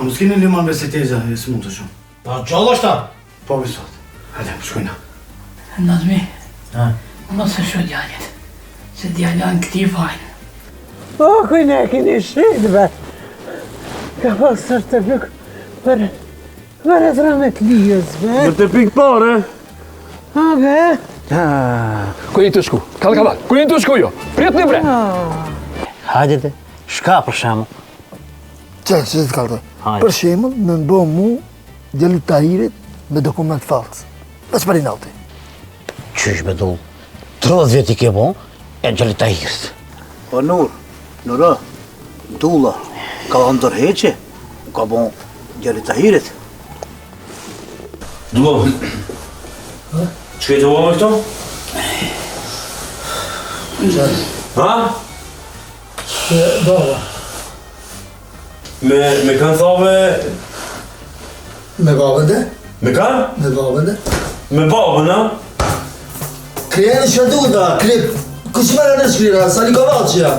A mos keni liman me se teza e së mund të shumë? Pa gjallë është ta? Po mi sot. Hajde, shkojna. Nazmi, mos e shu djallit, se djalla në këti vajnë. O, kujne e kini shritë, be. Ka pas sërte nuk për e dramet lijës, be. Për të pikë pare. A, be. Ku jeni të shku? Kalla, ku jeni të shku jo? Priet një bre! Hajde te, shka për shemë? Që të kaltoj? Për shemë, me më bo mu djallit Tahirit me dokument falsë. Veç për i nauti. Qysh be dull? 30 vjet i ke bon, e djallit Tahirit. O Nura, dulla, ka ndërheqe, ka bon djallit Tahirit. Dullo, që të vojnë me këto? Ha? Baba. Me kanë thave... Me babën dhe? Me kanë? Me babën dhe? Me babën, ha? Krijeni që duhet da, kush mërë në shkrira, sa një kovalqja.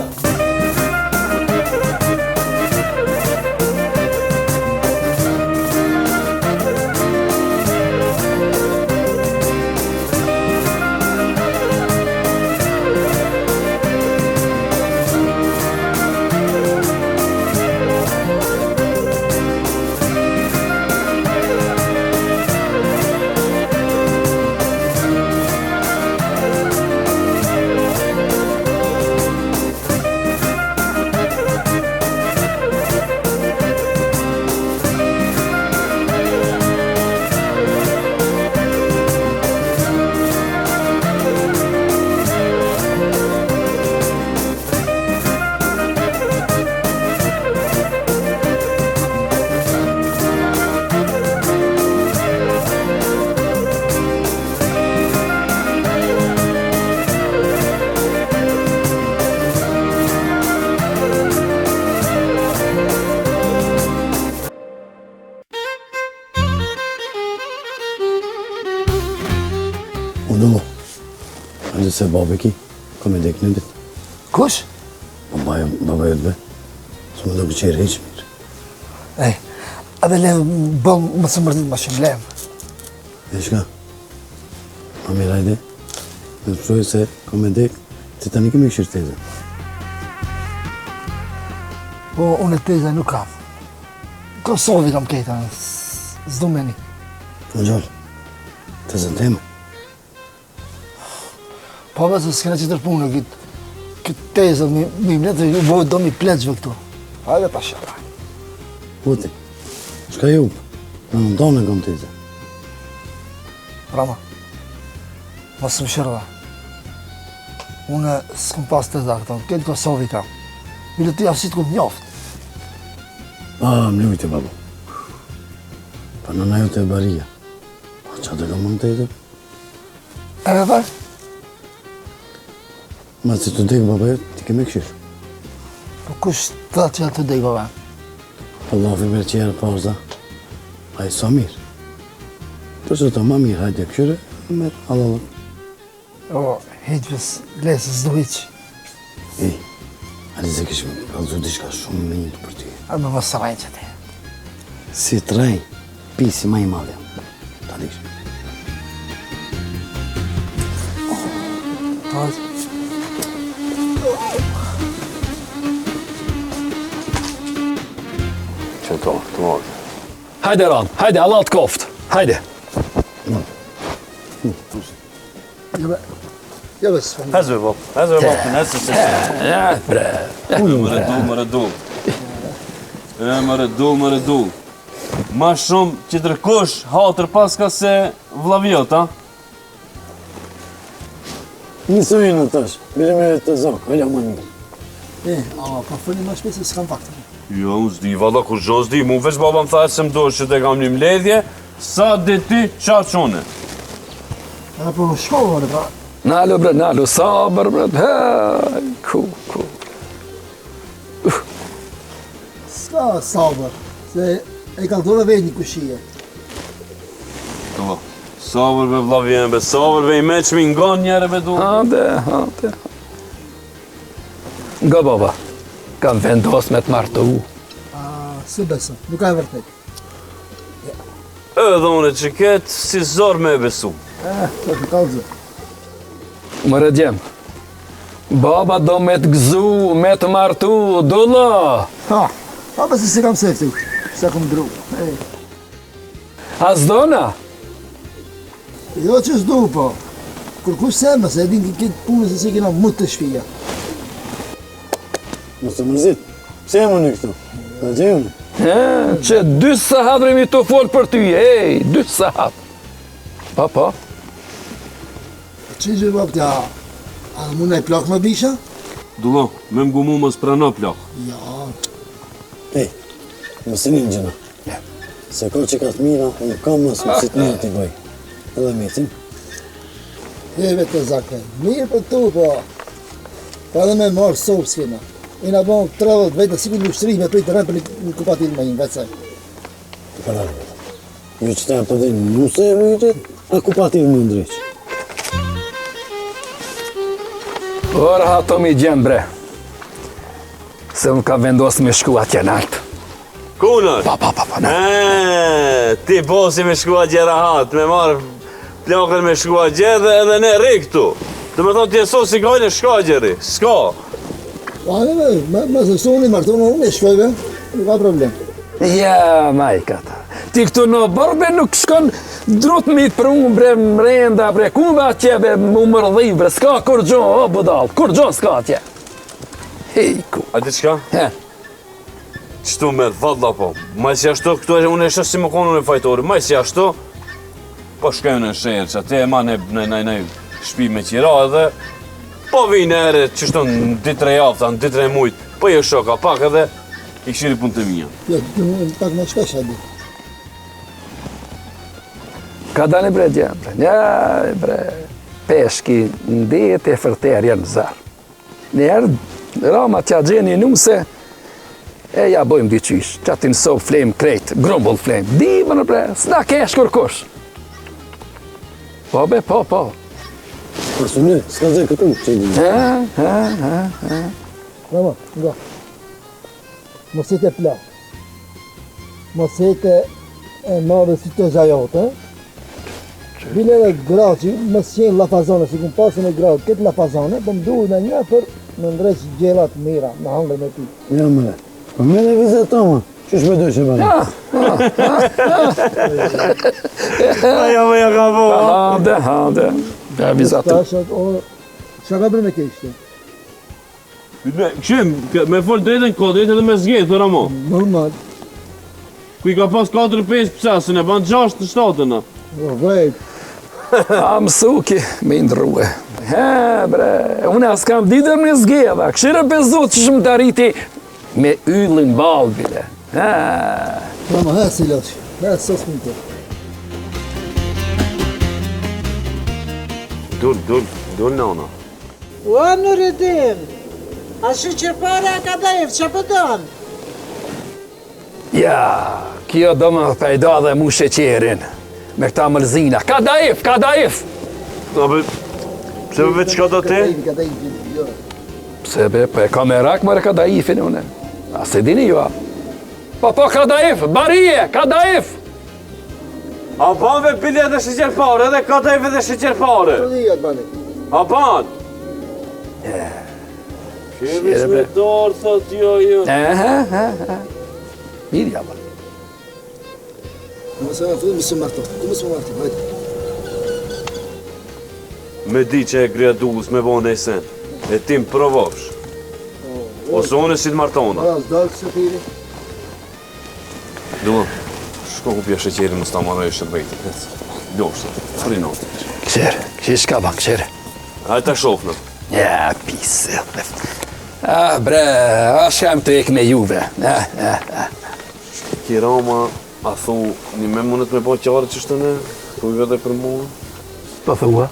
Dullo, hajde se babe ki, ka me dek në ditë. Kush? Baba jëtë be, së më do këqerë heqë mirë. Ej, edhe levë bëm më së mërdit më shumë levë. E shka, ma mirë hajde, me të përsojë se ka me dek, se tani kemi këshirë teze. Po, unë e teze nuk kam. Kosovi kam kejta, s'du meni. Po gjallë, tezën teme. Po me se s'kena qëtër punë, këtë tezën, mi mletë, ju vojtë do mi pleqve këtu. Hajde ta shara. Puti, shka ju, në ndonë e kam teze. Rama, mos më shërëva. Unë s'kom pas teza këto, këtë Kosovi kam. Bile ti afsit këtë njoftë. Më lujte, babo. Pa nëna ju të e baria. Pa qatë e kam më teze? E me thaj? Ma si të dek, baba, ti keme këshirë. Po kush të që të dek, baba? Allah fi mërë që jere parza. A i sa mirë. Përse të ma mirë, hajde këshire, mërë, Allah. O, heqës, lesës, do hiqë. Ej, ali se kishme kalzu diçka shumë me njëtë për ty. A me mos rajnë që te. Si të rajnë, pisi ma i madhe. Ta dikshme. Hajde. Që të morë. Hajde Ran, hajde, Allah të koftë. Hajde. Jebe së Hezve, bab. Nësë se Ja, bre. Mëre dull. Ma shumë që të rëkosh hatër paska se vlavjot, ha? Nisë ujë në tash, bile me të zokë, hëllja më një. pa fëllim ma shpesë s'kam faktë. Jo, unë s'di, valla kur zho s'di, mu veç baba më thashtë se më doshë që të kam një mledhje, sa dhe ti qatë qone. Po shkollë, pra. Nalo, bre, nalo, sabër, bre. Hej, ku. S'ka sabër, se e kaltove vetë një kushije. Po, sabër be vlavjen, be sabër be i meqmi nga njere be du. Hade. Nga baba, kam vendos me të martu. Se beso, nuk ka e vërtet. Edhe unë që ketë si zor me e besu. Të të kalëzë. Më rëdjem. Baba do me të gëzu, me të martu, dulla. Ha, pëse si kam sefti, se kom dru. A zdona? Jo që s'du, po. Kërkush sema, se edhin këtë punë se si kena më të shpija. Mos të mërzit. Pse e më në këtu? Në gjejmë. Që 2 sahat remi të folë për ty, 2 sahat. Pa. Që gjë bab tja, a mund e plak më bisha? Dullo, me më gumu mos prano plak. Ja, Ej, mësë një gjëna. Se ko që ka të mira, unë kam mësë më si të mirë t'i bëj. Edhe mitin. vetë të zakaj. Mirë për tu, po. Pa edhe me marë sopë s'kena. I na bon 30 vetë, si kur lushtri me prej të rëmë për një kupatil me një vetësaj. Të pararë vetë. Ju që ta të dhe nuse e vëjtët, a ku pati më ndryqë. Ora hato mi gjem, bre. Se unë ka vendosë me shku atje naltë. Kunër? Pa, na. Ti posi me shkua gjera hatë, me marë plakën me shkua gjerë edhe ne ri këtu. Të me thonë ti e so si gajnë shka gjeri, s'ka. Ma se suni, martonë, unë e shkojve, nuk ka problem. Ja, majkata. Ti këtu në bërbe nuk shkon drut mi për unë, bre, mrenda, bre, ku me atje, bre, më mërdhiv, bre, s'ka kur gjo, o, budal, kur gjo s'ka atje. Hejku. A ti qka? He, Qëtu me valla po, ma si ashtu, këtu e unë e shë si më konë në fajtori, ma si ashtu, po shkaju në shërë, që ati e ma në shpi me qira edhe, po vine ere, qështu në ditre javta, në ditre mujtë, po je shoka pak edhe, i këshiri punë të mija. Jo, pak më shpesh adi. ka dani bre gjem, bre, një, bre, peshki në ditë e fërter janë zarë. Njerë, rama tja gjeni nuse, e ja bojmë dyqysh, që ati nëso flem krejt, grumbull flem, di më në bre, s'na kesh kërkush. Po be, po. Por së në, s'ka dhe këtu, që i di. Rama, nga. Mos jetë e plak. Mos jetë e madhe si të zajote. Bile dhe graci, mos qenë lafazone, si kun pasën e graci, këtë lafazone, po më duhet në një për në ndreq gjelat mira, në hangre me ti. Ja, mëre. Po me dhe vizet ta, ma. Qysh me dojë që bërë? Aja me ja ka bo. Hande. Ja, vizatu. Qa ka bërë me keshte? Qim, me folë drejtën kodrit edhe me zgjetë, të ramo. Normal. Kuj ka pas 4-5 pësasën, e ban 6-7 në. Vejt. A mësuki me indruhe. He, bre, unë as kam ditër me zgjeda, këshire bezot që shumë të arriti me yllin balbile. Rama, he si loqë, he sos më të. Dul në ona. O, Nureddin, a shqipare a Kadajef, që pëton? Ja, kjo do më pejda dhe mu sheqerin, me këta mëlzina. Kadajef! Abe, pse me vetë qka do te? Pse be, po e ka me rak mëre Kadajefin une. A se dini ju a? Po, Kadajef, barije, Kadajef! A ban ve bilet dhe shqeqerpare, edhe kadajve dhe shqeqerpare. A ban? Kemi shmetar, thot jo. Mirja, ba. Mëse më fëllë, mëse më marto, hajde. Me di që e gredullës me bo në esen, e tim provofsh. Ose unë e si të martona. Ras, dalë kësë tiri. Dullë, shko ku pja sheqeri më sta marrë e shët vejtë. Ljoshtë, frinotë. Këshir shka ban, këshir. Hajtë ta shofnë. Ja, pisë. Bre, a shkam të ek me juve. Kirama, a thu, një me mundet me bo qarë që shtë ne, thuj dhe për mua. Po thua.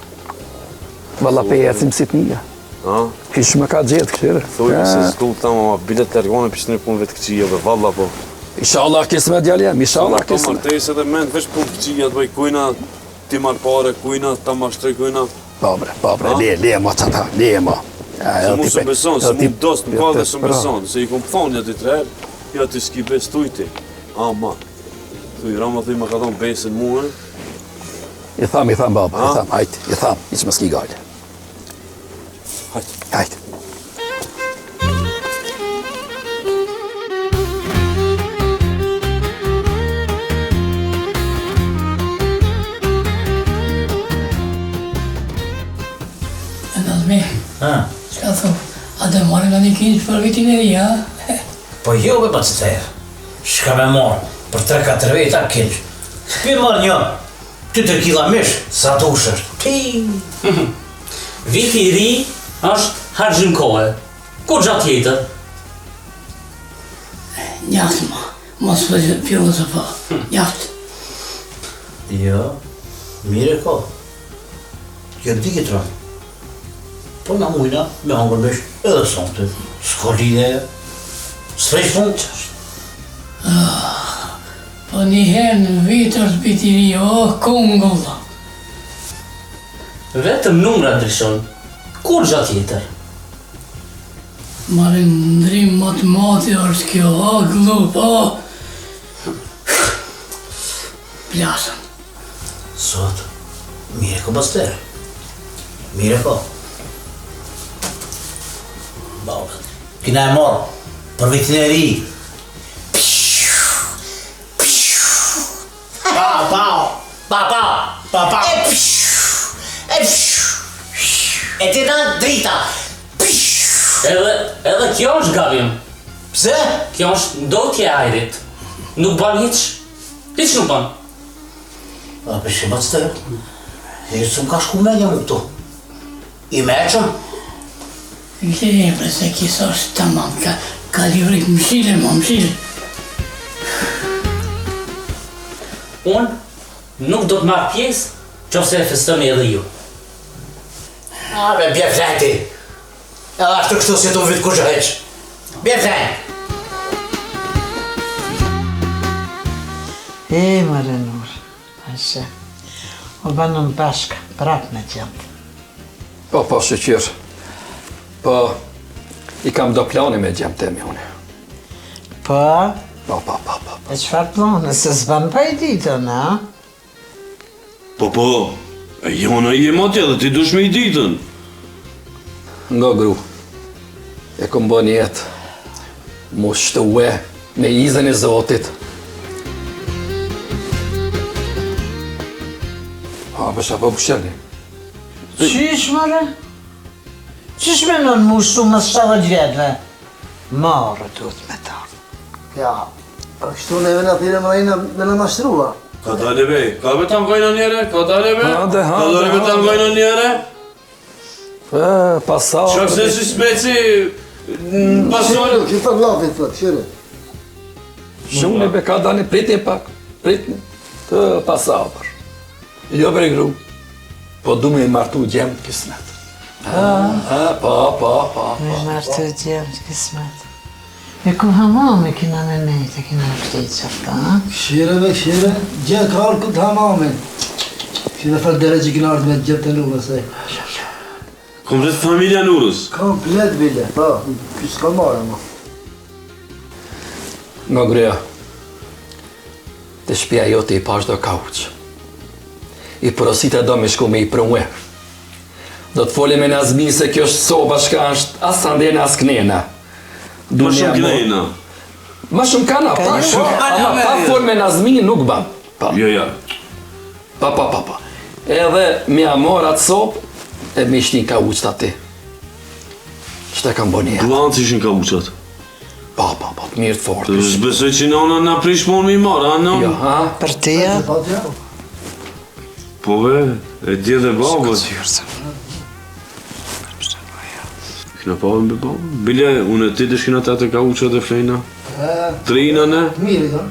Valla pe ecim si t'nija. Kish më ka gjetë këshirë. Thuj, se s'tu të tama, bilet të ergone për që në punë vetë këqia dhe valla po. Inshallah kismet djaljem, inshallah Ta kismet. martesë edhe mend veç punë këqia të bëj kujna, ti marë pare kujna, ta mashtrej kujna. Po bre, le mo qata, le mo. Se mu së beson, se mu dost më ka dhe së beson, se i kom thonë një ditë herë, Ja ti s'ki bes tujti. Ama. Thuj, Rama thuj më ka thonë besën muën. I tham baba, i tham, hajt, i tham, i që më s'ki gale. Hajt. Hajt. Nazmi, çka thon? A do marrë nga një kinç për vitin e ri, ha? Po jo be pas të erë. Shka me marë, për 3-4 veta kinç. S'pi marë një, 2-3 kila mish, sa dush është. Pi! Viti i ri është harxhim kohë. Ku gjatë tjetër? Njaft ma, mos filozofa, njaft. Jo, mire ko. Kjo di këtë rëmë. Po na mujna me hangër mesh edhe sonte. S'ka lidhe, s'fresh punë që është. Po njëherë në vitër të viti i ri, kongulla. Vetëm numra ndryshon. Ku gjatë tjetër? Marrë ndrim matemati është kjo, glup, plasën. Sot, mire ko basterë. Mire ko. Baba, kina e marë, për vitin e ri. Pa. E ti në drita. Edhe kjo është gabim. Pse? Kjo është ndotje e ajrit. Nuk ban hiç. Hiç nuk ban. A përshë basterë, e së më ka shku menja më këtu. I meqëm? Lepre se kisa është tamam, ka livrit mshile, ma mshile. Unë nuk do të marrë pjesë qofse e festoni edhe ju. A, be, bje flejti. Edhe ashtu kështu si të vitë kushë heq. Bje flejt. Marinur, ashe. O banën bashkë, prap me gjatë. Po, shqyr. Po, i kam do plani me gjemë temi une. Po? Po. E qëfar plane, se s'ban pa i ditën, a? Po, e jona i e matja dhe ti dush me i ditën. Nga gru, e kom bën jetë, mu shtuhe me izën e Zotit. A, bësha po bëshelni. Qysh, mëre? Qysh me nën mu shtu më 70 vjetëve? Marë duhet me ta. Ja, kështu neve në thire mrejna me në mashtrua. Ka dale be, ka be ta mgojna njere, ka dale be? Hade. Ka dale be ta mgojna njere? Pasar. Qak se si speci, pasor. Që të glafit, thot, qyre. Shumë be ka dani, pritni pak, pritni. Të pasar. Jo bre gru, po du me i martu gjemë të kismet. Po. Me martu gjemë të kismet. E ku hamame kina me nejtë, kina shtitë qëfta, ha? Këshire, gjë kërë këtë hamamin. Këshire faldere që kina ardhë me të gjëtë të nurës, e. Komplet familja Nurës. Komplet bile, po, kësë ka marë, ma. Nga gruja, të shpia jote i pash do kauq. I porosita do me shku me i prungue. Do të foli me Nazmi se kjo është soba shka është as sandena as knena. Ma shumë knejna. Ma shumë kana, pa shumë. Ama pa fol me Nazmi nuk ban. Ja. Pa. Edhe mi amor atë sopë, e mi shtin ka uqët ati. Qëta kam bo një? Glancë ishin ka uqat. Pa, mirë të fort. Të zbesoj që nona na prish mon mi marë, a non? Jo, ha? Për tia? Po ve, e dje dhe babës. Kina pa me babë? Bile, unë e ti të shkina të ka uqat dhe flejna? Trina, ne? Mirë, da.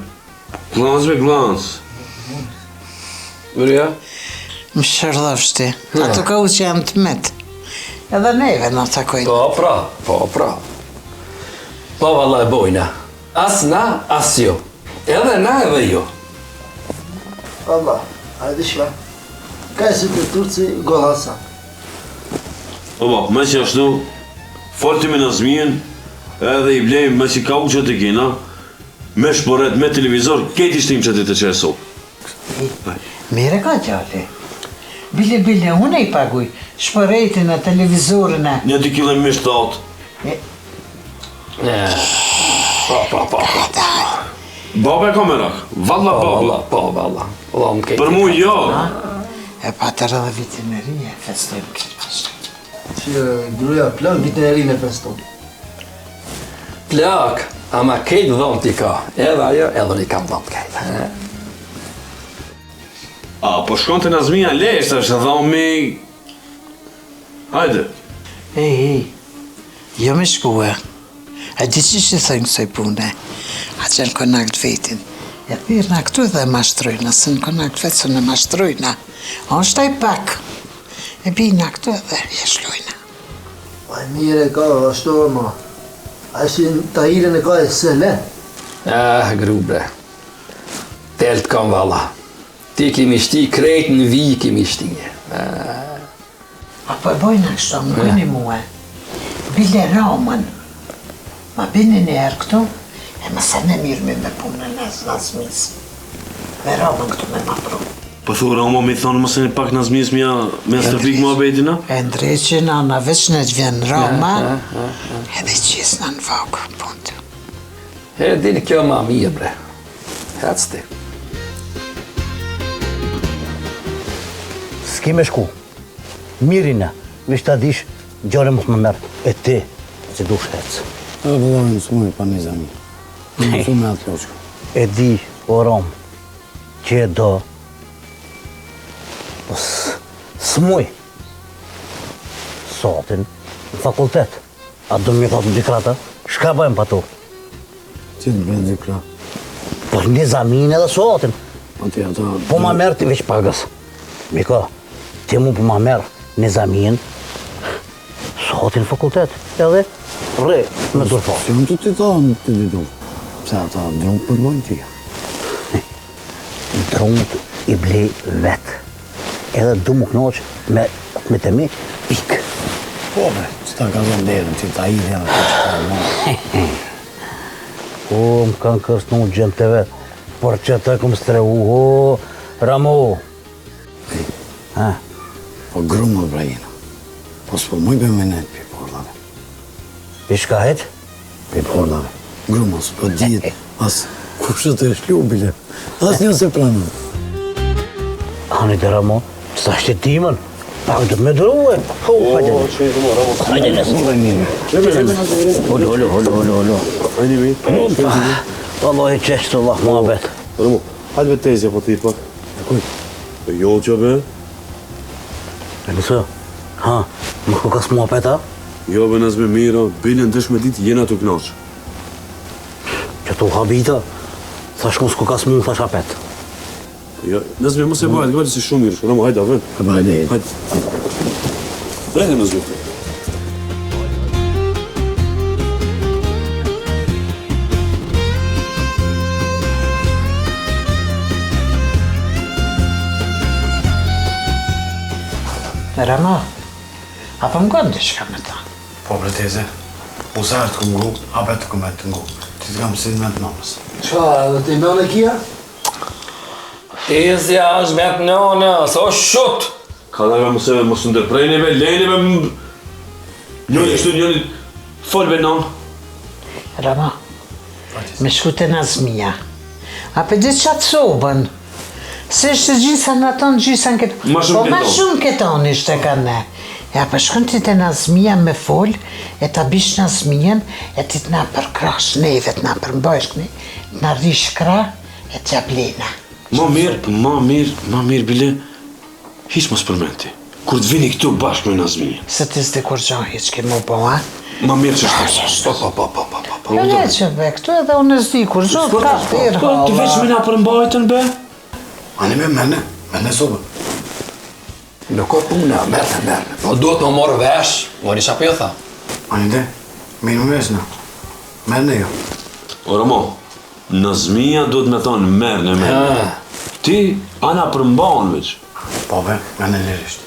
Glancë me glancë. Gruja? Më shërdhështi. Ato ka u që jam të metë. Edhe neve në takojnë. Po, pra. Po, valla e bojna. As na, as jo. Edhe na edhe jo. Allah, hajde shka. Ka e si të turci gohasa. Oba, me që ashtu, forti me Nazmien, edhe i blejmë me që ka uqat e kena, Me shporet, me televizor, keti shtim që ti të qenë sopë. Mire ka gjali. Bile, unë i paguj. Shpërejtin e televizorin e. 1 kg misht të atë. Pa. Baba e ka merak. Valla baba. Valla. Më kejtë. Për mu jo. E pa të rrëdhe vitin e ri e festojmë këtë. Që gruja plak vitin e ri me feston. Plak, ama kejtë dhëmë t'i ka. Edhe ajo, edhe një kam dhëmë kejtë. A, po shkon të Nazmia lesht, është dhëmi... Hajde. Ej, jo me shkue. A di që që thënë kësoj pune? A që në konakt vetin. E thirë në këtu dhe mashtrujna, se në konakt vetë së në mashtrujna. A është taj pak. E bina këtu dhe jeshlujna. Aj mire ka, ashtu ma. A shi ta hiren e ka e sele. Grubre. Telt kam valla. Ti kimi shti krejt në vi kimi shti. A po e bojna kështu, më bëni mua. Bile Ramën. Ma bini një herë këtu, e më se ne mirë me punën e Nazmis. Me Ramën këtu me ma pru. Po thu Rama mi thonë mëse një pak Nazmis me stërpik mua betina? E ndreqin, ana veç në të vjen Rama, edhe qisna në vakë, puntë. E dini kjo ma mirë bre. Hec ti. S'ki me shku. Mirina, vish ta dish, gjore mos më merë. E ti, që du shhecë. E vëllohin së mujë pa Nizami. Në su me atë loqë. E di, o Rom, që e do, po së mujë. Sotin, në fakultet. A do më thotë në dikrata, shka bëjmë pa tu? Që të bëjmë dikra? Po Nizamin edhe sotin. Po ma merë ti veç pagës. Miko, ti mu po ma merë Nizamin, sotin fakultet, edhe re me dërfa. Si më të ti thonë të ditu, pse ata drungë përbojnë tia. Drungë i blej vetë, edhe du më knoqë me të mi, pikë. Po bre, që ta ka zonë derën, që ta i dhe në të që ta më. O, më kanë kërsnu gjëmë të vetë, por që të këmë strehu, o, Ramo. Ha? Po grumë më brajina. Po s'po muj për menet për porlave. Për shka het? Për porlave. Grumë, s'po djetë, as kushët e shlubile, as një se pranë. Hani të Ramo, që ta shtetimën, pak të me dërue. Hajde. Hajde nësë. Holo. Hajde mi. Allah i qeshtë, Allah, muhabet. Ramo, hajde me tezja po ti pak. E kuj? E jo që be? E nësë, ha, më kukas muhabet, ha? Jo be nëzme mira, bile në dëshme ditë jena të knaqë. Që tu habita, thash ku s'kukas mu, thash apet. Jo, nëzme mos e bajt, gëllë si shumë mirë. Ramo, hajde, avën. Hajde. Hajde. Brejte nëzme të. Rama, apo më gëndë që me ta? Po bre teze, uzarë të këmë ngu, apet të këmë të ngu. Ti të kam si me të nëmës. Qa, edhe ti me në kia? Tezja është me të nënës, o shut! Ka da me mëse mos ndërprejneve, lejneve njëni shtu njëni folve nënë. Rama, me shku të Nazmia. Ape di qatë sobën? Se ishte gjisa në tonë, gjisa në këtë... Ma shumë Po ma këton. shumë këton ishte ka ne. Ja, për shkën ti të Nazmia me fol, e ta bish Nazmien, e ti t'na përkrash neve, t'na përmbojshkni, t'na rish kra, e t'ja blena. Ma mirë, bile, hiq mos përmenti. Kur të vini këtu bashkë me Nazmia. Se ti s'di kur gjo hiq ke mu po, ha? Ma mirë që shtë. Po. Jo le që be, këtu edhe unë s'di kur gjo ka thirë Po, të veç me na përmbajtën, be? Ani me mene sobë. Nuk o puna, merne. Po duhet më morë vesh, mori shapo jo tha. Ani de, mirë më vesna. Mene jo. O Ramo, Nazmia duhet me thonë merne me. Ti, ana përmbanë veç. Po be, mene lirisht.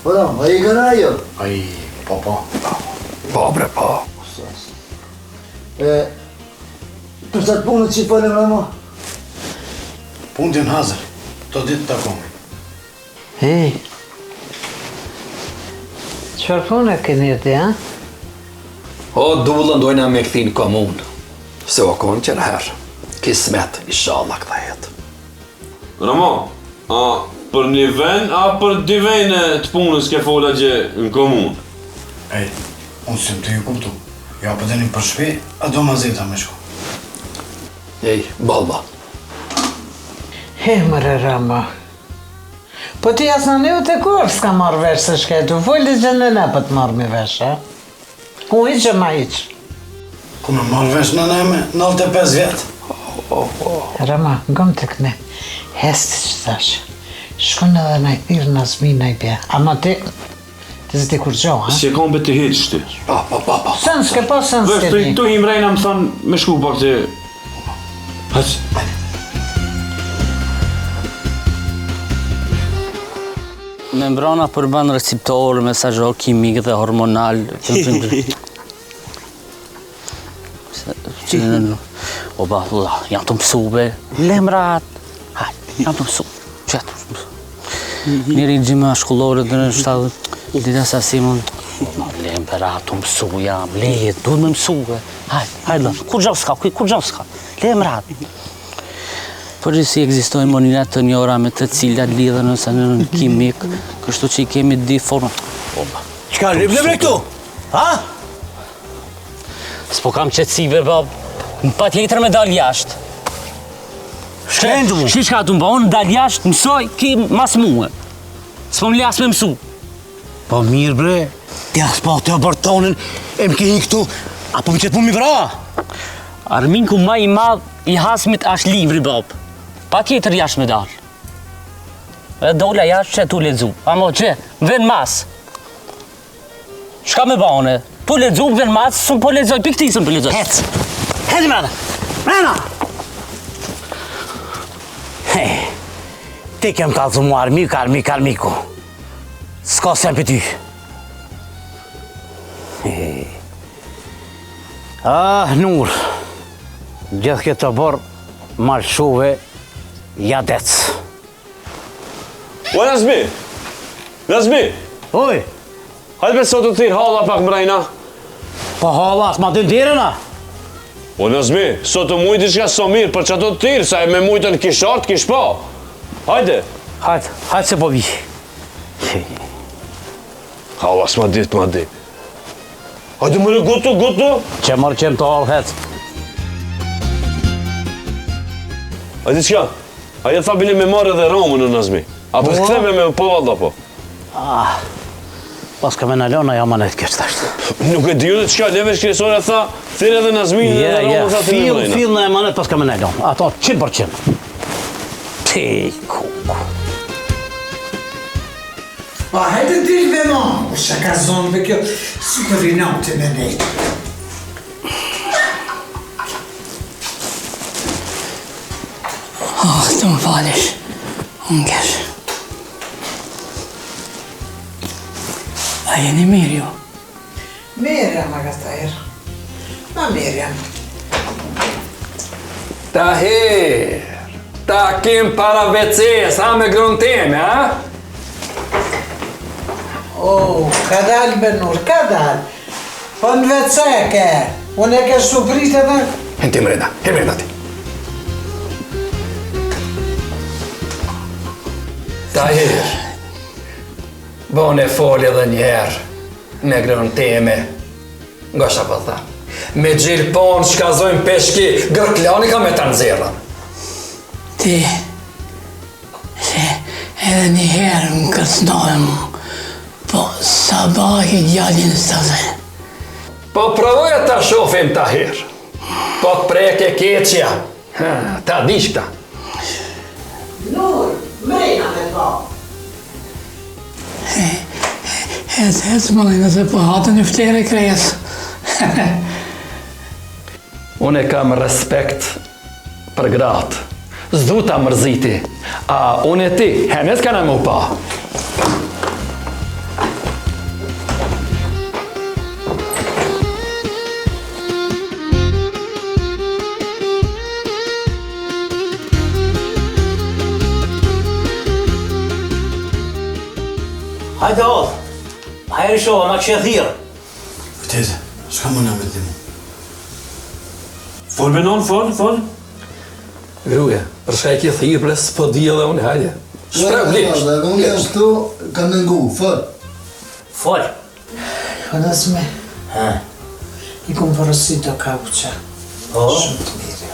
Po da, a i gëna jo? Ai, po. Po bre, po. Për sa të punët që i falem Rama? Punë t'jën hazër, të ditë të takome. Hej, qëfar punë e këni ti, ha? O, dullën dojna me këthin komunë, se o konë qërë herë, kismet, inshallah këta jetë. Rama, a për një ven, a për dy vene të punës ke fola gjë në komunë? Ej, unë si më të ju kuptu. Ja për deni për shpi, a do ma zeta me shku. Ej, balba. He, mëre Rama. Po ti jasë në një të kur s'ka marrë vesh se shketu, folë që në ne për të marrë me vesh, ha? Ku iqë ma iqë. Ku me marrë vesh në neme, 95 vjetë. Rama, ngëm të këne, hesti që thash, shkon edhe në i thirë në zmi në i bje, ama ti zdi kur gjo, ha? Si e kam beti hitë shti. Pa. Sën s'ke po, sën s'ke di. Tu himrejna më thonë me shku pak të... Hëtë. Membrana përban receptorë, mesazhor kimik dhe hormonal. O ba, janë të mësube. Lemrat. Hajde, janë të mësube. Qëtë. Njëri gjime shkullore dhe në 70. Dita sa Simon. Lemrat të mësu jam. Lejet, duhet me mësube. Hajde, kur gjo s'ka. Lemrat. Por si ekzistojnë monila të njëra me të cilat lidhen nëse në kimik, kështu që i kemi di forma. Qka, lebre këtu? Ha? S'po kam qëtësive, bab. Më pa tjetër me dal jashtë. Shkrendu mu? Shka të mba, unë dal jashtë, mësoj, ki mas muë. S'po më lasë me mësu. Po mirë bre, tja s'po të bërtonin, e më kehi këtu, apo më qëtë pu mi vra? Arminku ma i madh i hasmit ashtë livri, bab. Pa tjetër jashtë me dalë. E dola jashtë që tu ledzu. Amo që, ven mas. Shka me bane? Tu ledzu, ven mas, së po ledzoj, piktisën po ledzoj. Heci mrena! Mrena! Ti kem kalzu mu armiku. S'ka sem për ty. Nur, gjithë këtë të borë, marë shuve, ja dec. O, Nazmi! Oj, Hajde me sot të thirë halla pak mrejna. po hala, s'ma të ndirëna. O, Nazmi, sot të mujtë diçka so mirë për që ato të tirë, sa e me mujtën kish artë, kish pa. Hajde. Hajde se po vi. Halla, s'ma ditë, ma di. Hajde më në gutu. Që mërë qenë të halë hecë. Hajde qka? Hajde tha bili me marrë edhe Ramën në Nazmi. Apo s'ktheme me po valda po. Pas ka me në lona, jam anet kështë ashtë. Nuk e diju dhe qka, levesh kresore tha, thirë edhe Nazmin dhe Ramën tha të në mrejna. Fil në emanet pas ka me në lona. Ato 100%. Ti, kuku. Pa, hajde t'il dhe ma, shaka zonë dhe kjo, si për rinam të me nejtë. Të më falesh, unger. A jeni mirë jo? Mirë jam, Agastair. Ma mirë jam. Tahir, takim para WC, sa me grënë teme, ha? Ka dalë Benur, ka dalë. Po në WC ke, unë e ke suprit edhe. Henti mrena ti. Tahir, bone foli edhe njerë me grënë teme, nga shka po tha. Me gjilë ponë shkazojnë peshki, gërklani ka me të nëzirën. Ti, se edhe një herë më kërcnojë mu, po sabahi gjallin së dhe. Po provoj ta shofim Tahir, po të preke keqja, ta dishta. Nur, mrejna me po. Hec më nëjnë se po hatën një ftere krejes. Unë e kam respekt për gratë, zdu ta mërziti, a unë e ti, henet ka në mu pa. Hajde hall. Hajde shoha, ma që e thirë. Vërtete, s'ka më në me të mu. Fol me non, fol. Gruja, përshka e kje thirë bre, s'po di edhe unë, hajde. Shprem lips. Unë jam këtu, kam në ngu, fol. Fol. Nazme, I kom përësi të kauqa. O? Shumë të mirë.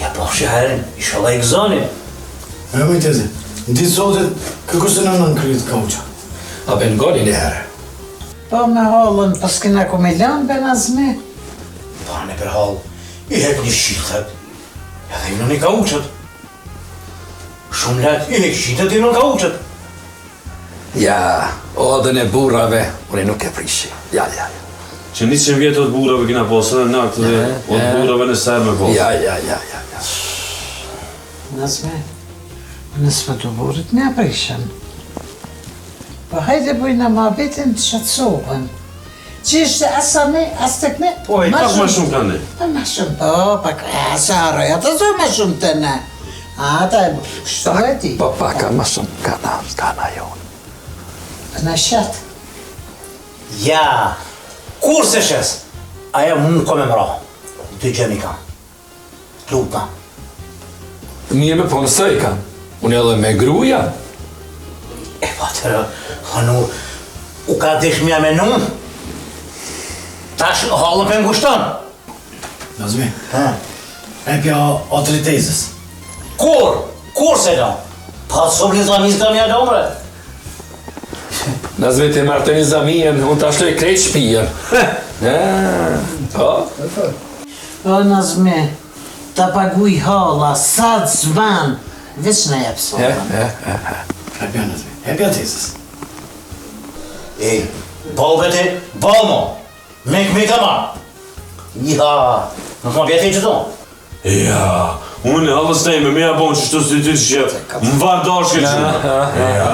Ja po shëherën, ishala I gëzoni. E vërtete, në ditë sotet, kërkusë në kryet kauqa. A ben goni një herë. Po me hallën, pas kena ku me lanë, be Nazme. Pa në për hall, I hek një shqitët. Edhe I në një kauqët. Shumë let, I hek shqitët I në kauqët. Ja, odën e burrave, unë nuk e prishi. Ja. Që 100 vjetë të burrave kina posë, në naktë dhe të burrave në sërë me posë. Ja. Nazme, nësë të burit me aprishën. Po hajde bujna ma betin të shatsohën. Që ishte asa me, as tek me? Po, I pak ma shumë kanë ne. Pa ma shumë, po, pak, asa arroja, të zoj ma shumë të ne. Ata e kështu e ti. Po, paka ma shumë kana jonë. Për në shatë. Ja, kur se shes, aja mund ko me mra. Dy gjemi kam. Lupa. Mirë me po nësë I kam. Unë edhe me gruja. E pa tërë, hanu, u ka dishmja me nun. Tash hallën për ngushton. Nazmi, e pja autoritezës. Kur se da? Pa të sobli të amiz kam ja domre. Nazme të martë një zamien, unë të ashtoj krejt shpijen. Po? O, Nazme, ta paguj halla, sa të zvan, veç në jepë sonë. E pja Nazmi, e pja tezës. Ej, bal bete, bal mo. Mek ama. Ja, nuk ma bjeti që tonë. Ja, unë halës nejme me ja bonë që shtu së ty që më vardashke që. Ja.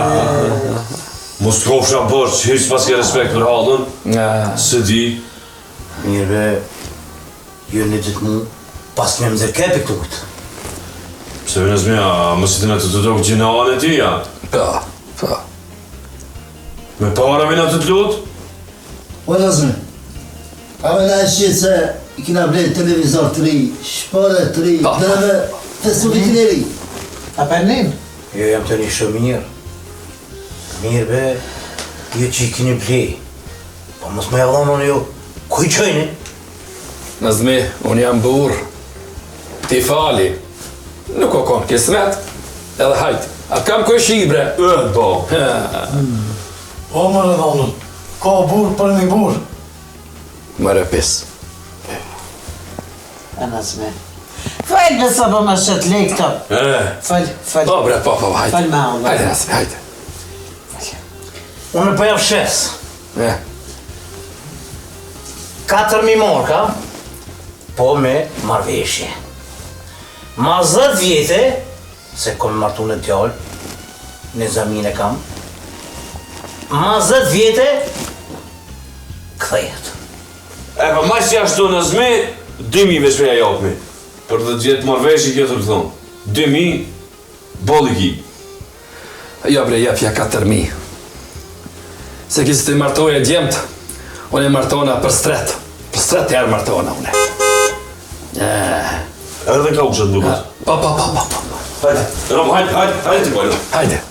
Mos të kofsha bërë që hiç pas ke respekt për halën. Së di. Mirë be, ju një ditë mu, pas me më zërkepi këtut. Pse vë nëzmi, a mësitin e të tokë gjina anë e ti, ja? Po. Me para vina të lutë? Po Nazme, a me në shqetë se I kina blejnë televizor të ri, shpare të ri, dhe me festurit të ri. A për njën? Jo jam të një shumë mirë. Mirë be, ju që I kini blej. Po mos me javdhon unë ju, ku I qojni? Nazmi, unë jam burë. Ti fali. Nuk o konë kismet. Edhe hajtë. A kam koj shibre? Po. O, më rëdhonën, ka burë për një burë. Më rëpis. A Nazme. Falë besa po më shetë lej këto. Falë. Po, bre, po, hajtë. Falë me hallë. Hajde, Nazmi, hajde. Unë po jam shes. 4.000 morka, po me marveshje. Ma 10 vjete, se kom martu në tjallë, në zamin e kam, ma 10 vjete, këthejet. E pa ma që ashtu nëzmi, 2.000 veçpeja japmi. Për 10 vjetë marvesh I kjetër të thonë. 2.000, bol I ki. Jo bre, jepja 4.000. Se kisi të martoje djemët, unë e martona për stret. Për stret jarë martona une. Edhe ka uqët duket. Po. Hajde, Rom, hajde të pojnë. Hajde.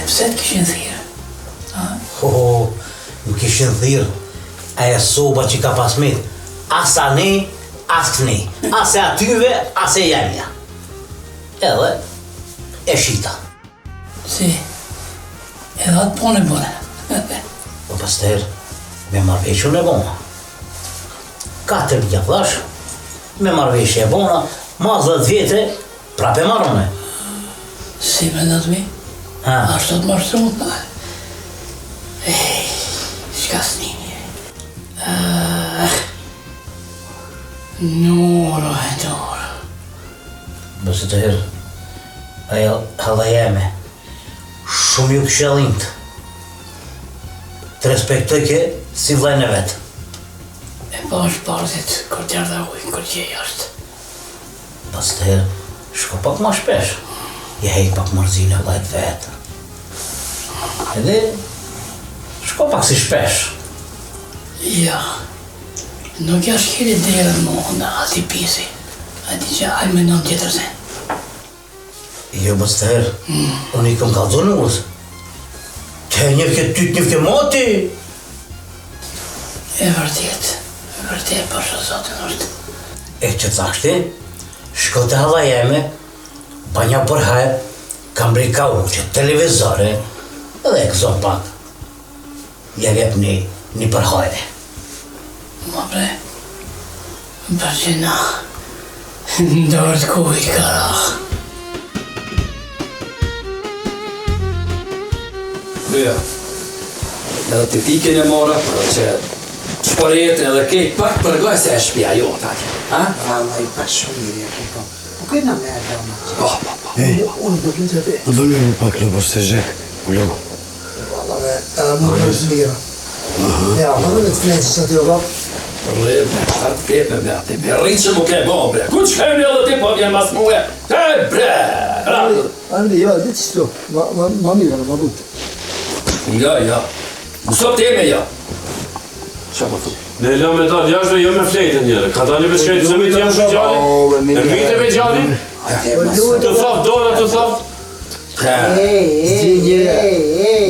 Pse të kishin thirë? Nuk ishin thirë, aja soba që ka pasmet, asa ne, as këne, ase atyve, ase jamja. Edhe, e shita. Si, edhe atë pone bëne. Po pasër, me marveshën e bona. 4 vjetë dhash, me marveshën e bona, ma 10 vjetë, prape marrone. Si me Nazmi? Ashtu të marrësun? Shka s'nini? Nora e Nora. Bëse të herë, aja hadha jeme, shumë ju këshëllimt. Të respektoj ke si vlajnë e vetë. Bash parësit, kur t'jarë dhe ujnë, kur t'je jashtë. Pas të herë, shko pak ma shpesh. Je hejt pak mërzine vllajt vetë. Edhe, shko pak si shpesh. Ja, nuk jash kiri derën mo, në ati pisi. A di që ajë me nën tjetër se. Jo, pas të herë, unë i kom kalzonus. Te njëf ke ty, njëf ke moti. E vërtet, pasha zotën është. E që cakshti, shko të halla jeme, pa një përhajt, kam brika uqe, televizore, edhe e këzon pak. Ja vjep një përhajde. Ma bre, përgjena, ndërët kuj kara. Ja, edhe të ti kene mora, që shpëret edhe kej pak përgoj se e shpia jo, taki. Valla i pak shumë mirë e keko. Po këna me e dama që. Unë do t'lë të te. Në do një pak lëbo se zhek. Ullo. Valla me, edhe më në zlira. Ja, më në të flenë që sa t'jo bap. Rrëve, qartë pepe me ati, me rritë që mu ke bo, bre. Ku që kemi edhe ti po vjen mas muhe? Te, bre! Andi, ja, di që shto. Ma mirë, ma butë. Ja. Mësop teme, ja. Qa më thu? Ne la me dalë jashtë jo me flejtë njëre. Ka dalë me shkejtë zëmit jashtë gjali? E vite me gjali? Të thaftë, dora të thaftë?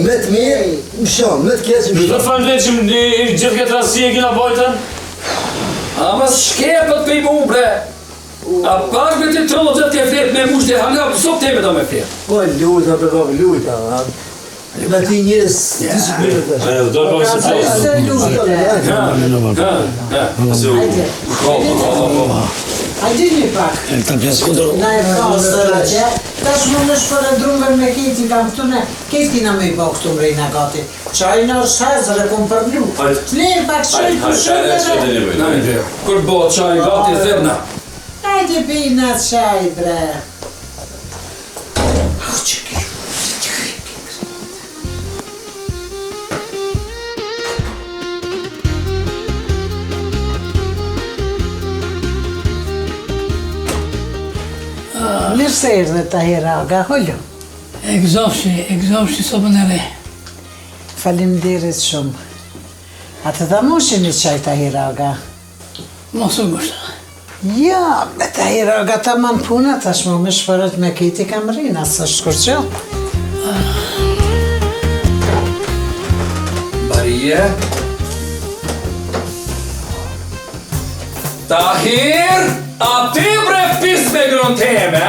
Me të mirë, më shonë, me të keqë më Të shonë. fanë le që gjithë këtë rasi e kina bajtën? A mas shkepët pe i mu, bre. A pak me të trollë të tje fletë me mushtë e hanga, mësop teme do me fletë. Po, lujta, për kapi, lujta. Me ti njës, ti që përë të shë. Do të bëjë se flejtë. Hajde një pak. Na e pasër që, tash më në shpërë drungën me kiti kam këtu në, kiti na me i po këtu mrejna gati. Qaj në është hezër e kom përlu. Flerë pak qaj për shumë dhe. Kur bo qaj gati zërna. Hajde pina qaj bre. Që kërë. Mirë se erdhe Tahiraga, hollo. E gëzofshi sopën e re. Faleminderit shumë. A të da moshin një qaj Tahiraga? Mos u gushta. Ja, me Tahiraga ta man puna, tash më me shpërët me kiti kam rina, së shkurqo. Marije. Tahir, a ti bre pis me grën teme, a?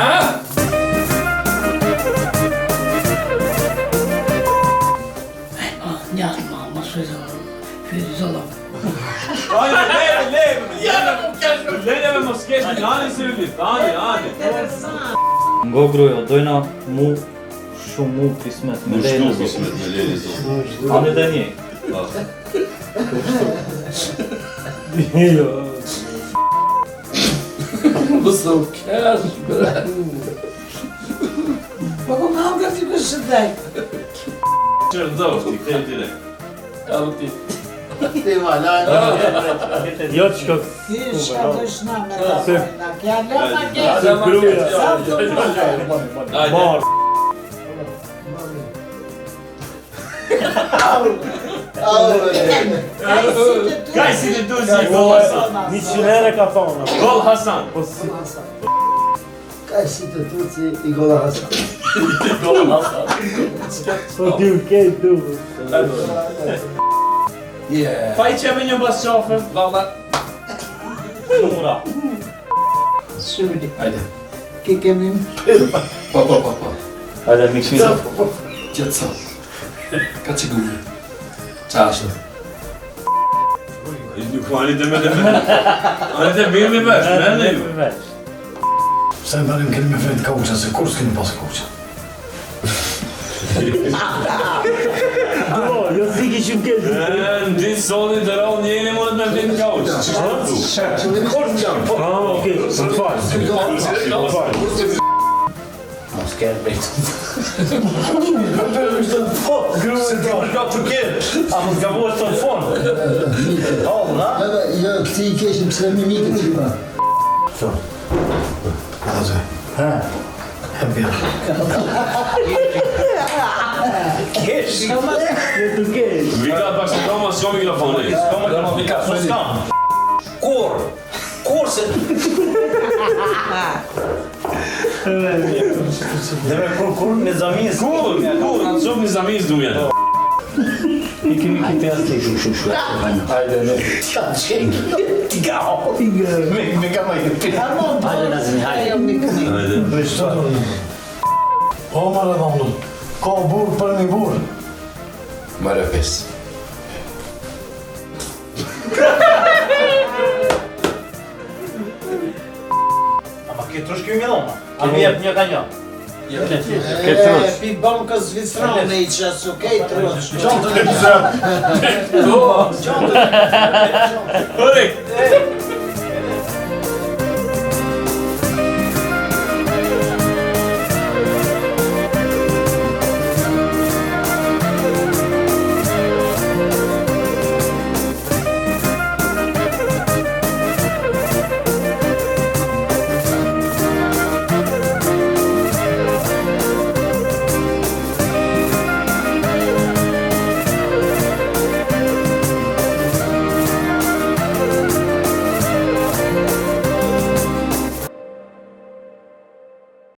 Njatë ma, mos fyri zolla. Lene me mos kesh, nani se vlit, ani. Ngo grujo, dojna mu shumë mu pismet me lejnë zotë. Ani dhe një. Mësë u kesh, bre. Po ku më hangër t'i kështë dhej. Qërë ndofti, këtë tire. Alti. Jo të shkot. Ti shka të shna me ta pojna, kja lëma kja. Sa të Marë. Kaj si të du si Gol Hasan. 100 herë ka thonë. Gol Hasan. Kaj si të tuci i gola Hasan. Po du, kej du. Pa i qeve një bas qafën. Valla. Shumura. Shuri. Hajde. Ki kemi më. Po. Hajde, mikshmita. Qëtë sa. Ka që gumë. Qa ashtë. Ani të me. Ani të mirë me vesh, mene ju. Se në dalim keni me fletë kauqa, se kur s'keni pas kauqa. Jo, ziki që m'ke zi. Në ditë sotin të rallë njeni më të me fletë kauq. Okej, së të falë. Mos kërë bejtë. Gruë, se të përka të kërë. A më t'gavohet të në fonë. Jo, ti I kesh në pse me mikët që pa. Aze. Ha? E bjerë. Kesh? Tu kesh? Vika bashkë kama, s'ka mikrofoni. Vika, s'kam. Kur se... Dhe kur Nizamiz. Kur, në shumë Nizamiz du mjenë. Iki të jasë Shu. Hajde, ne. Ti gao. Me ka majtë. Hajde Nazmi, hajde. O, Maradona, ka burë për një burë. Mare pes. Ama ke troshki mi dhoma. A mi jep një ka një. Pi bankës Zvicrane I qas, okej, trosh. Ore!